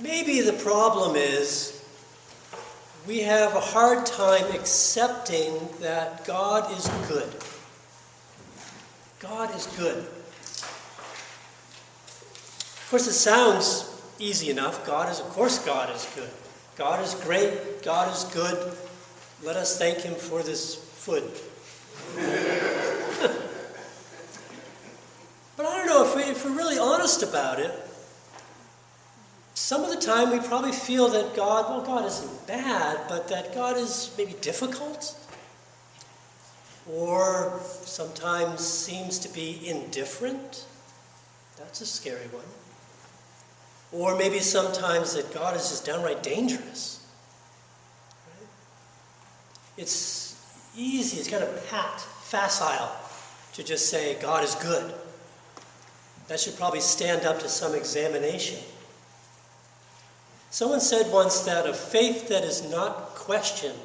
Maybe the problem is we have a hard time accepting that God is good. God is good. Of course, it sounds easy enough. Of course God is good. God is great. God is good. Let us thank him for this food. But I don't know, if we're really honest about it, some of the time we probably feel that God isn't bad, but that God is maybe difficult, or sometimes seems to be indifferent. That's a scary one. Or maybe sometimes that God is just downright dangerous. Right? It's easy, it's kind of facile to just say God is good. That should probably stand up to some examination. Someone said once that a faith that is not questioned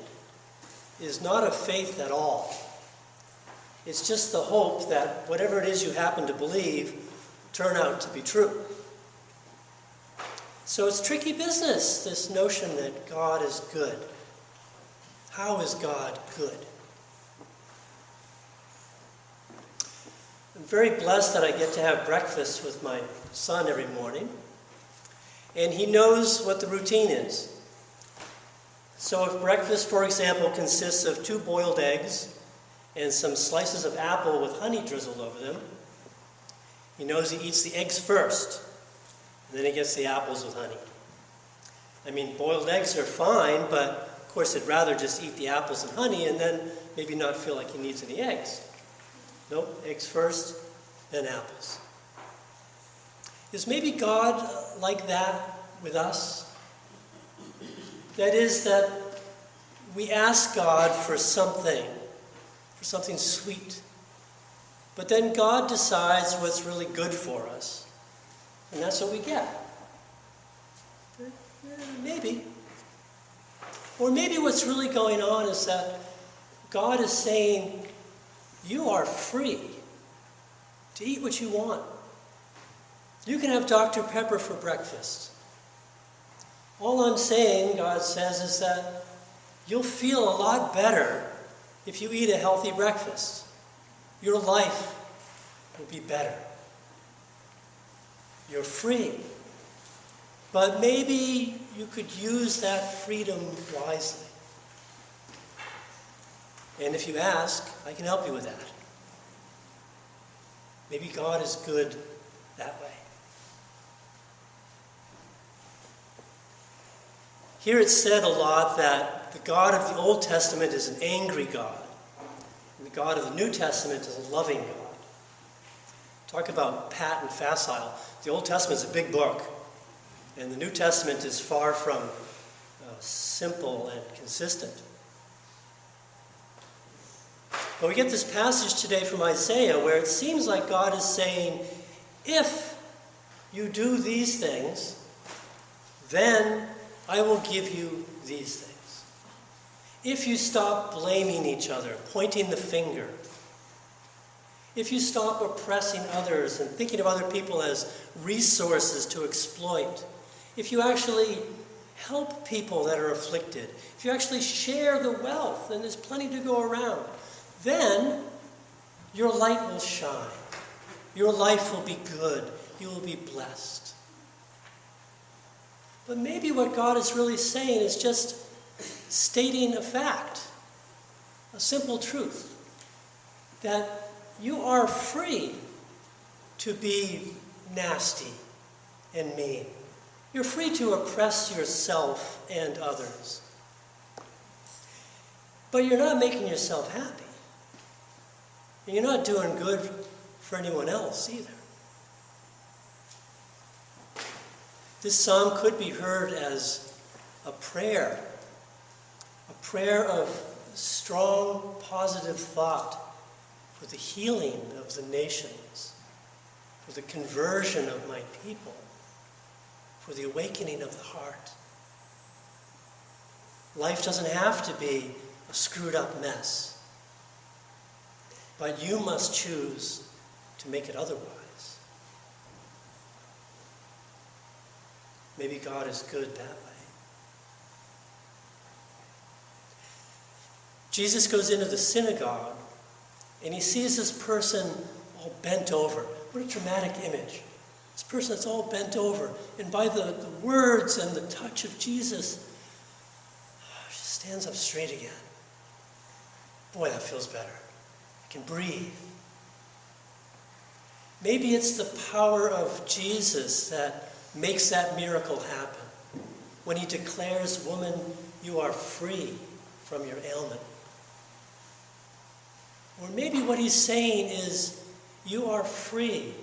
is not a faith at all. It's just the hope that whatever it is you happen to believe turn out to be true. So it's tricky business, this notion that God is good. How is God good? I'm very blessed that I get to have breakfast with my son every morning. And he knows what the routine is. So if breakfast, for example, consists of 2 boiled eggs and some slices of apple with honey drizzled over them, he knows he eats the eggs first, and then he gets the apples with honey. I mean, boiled eggs are fine, but of course he'd rather just eat the apples and honey and then maybe not feel like he needs any eggs. Nope, eggs first, then apples. Is maybe God like that with us? That is, that we ask God for something sweet. But then God decides what's really good for us. And that's what we get. Maybe. Or maybe what's really going on is that God is saying, you are free to eat what you want. You can have Dr. Pepper for breakfast. All I'm saying, God says, is that you'll feel a lot better if you eat a healthy breakfast. Your life will be better. You're free. But maybe you could use that freedom wisely. And if you ask, I can help you with that. Maybe God is good that way. Here it's said a lot that the God of the Old Testament is an angry God, and the God of the New Testament is a loving God. Talk about pat and facile. The Old Testament is a big book, and the New Testament is far from simple and consistent. But we get this passage today from Isaiah where it seems like God is saying, if you do these things, then I will give you these things. If you stop blaming each other, pointing the finger, if you stop oppressing others and thinking of other people as resources to exploit, if you actually help people that are afflicted, if you actually share the wealth, and there's plenty to go around, then your light will shine. Your life will be good. You will be blessed. But maybe what God is really saying is just stating a fact, a simple truth, that you are free to be nasty and mean. You're free to oppress yourself and others. But you're not making yourself happy. And you're not doing good for anyone else either. This psalm could be heard as a prayer of strong, positive thought for the healing of the nations, for the conversion of my people, for the awakening of the heart. Life doesn't have to be a screwed up mess, but you must choose to make it otherwise. maybe God is good that way. Jesus goes into the synagogue and he sees this person all bent over. What a dramatic image. This person that's all bent over. And by the words and the touch of Jesus, she stands up straight again. Boy, that feels better. I can breathe. Maybe it's the power of Jesus that makes that miracle happen. When he declares, "Woman, you are free from your ailment." Or maybe what he's saying is, you are free.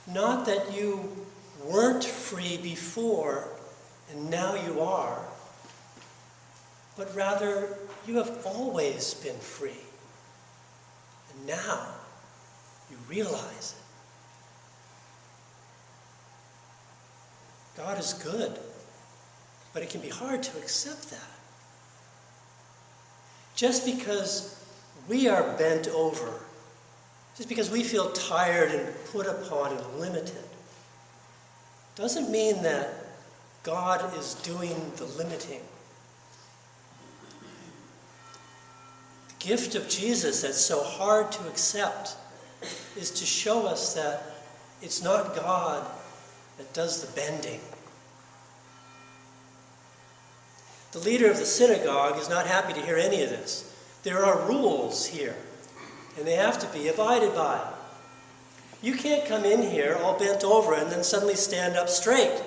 Not that you weren't free before and now you are, but rather you have always been free. And now you realize it. God is good, but it can be hard to accept that. Just because we are bent over, just because we feel tired and put upon and limited, doesn't mean that God is doing the limiting. The gift of Jesus that's so hard to accept is to show us that it's not God that does the bending. The leader of the synagogue is not happy to hear any of this. There are rules here, and they have to be abided by. You can't come in here all bent over and then suddenly stand up straight.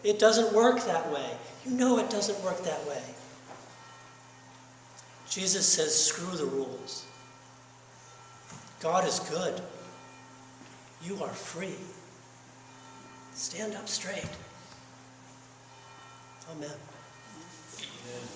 It doesn't work that way. You know it doesn't work that way. Jesus says, screw the rules. God is good. You are free. Stand up straight. Amen. Amen.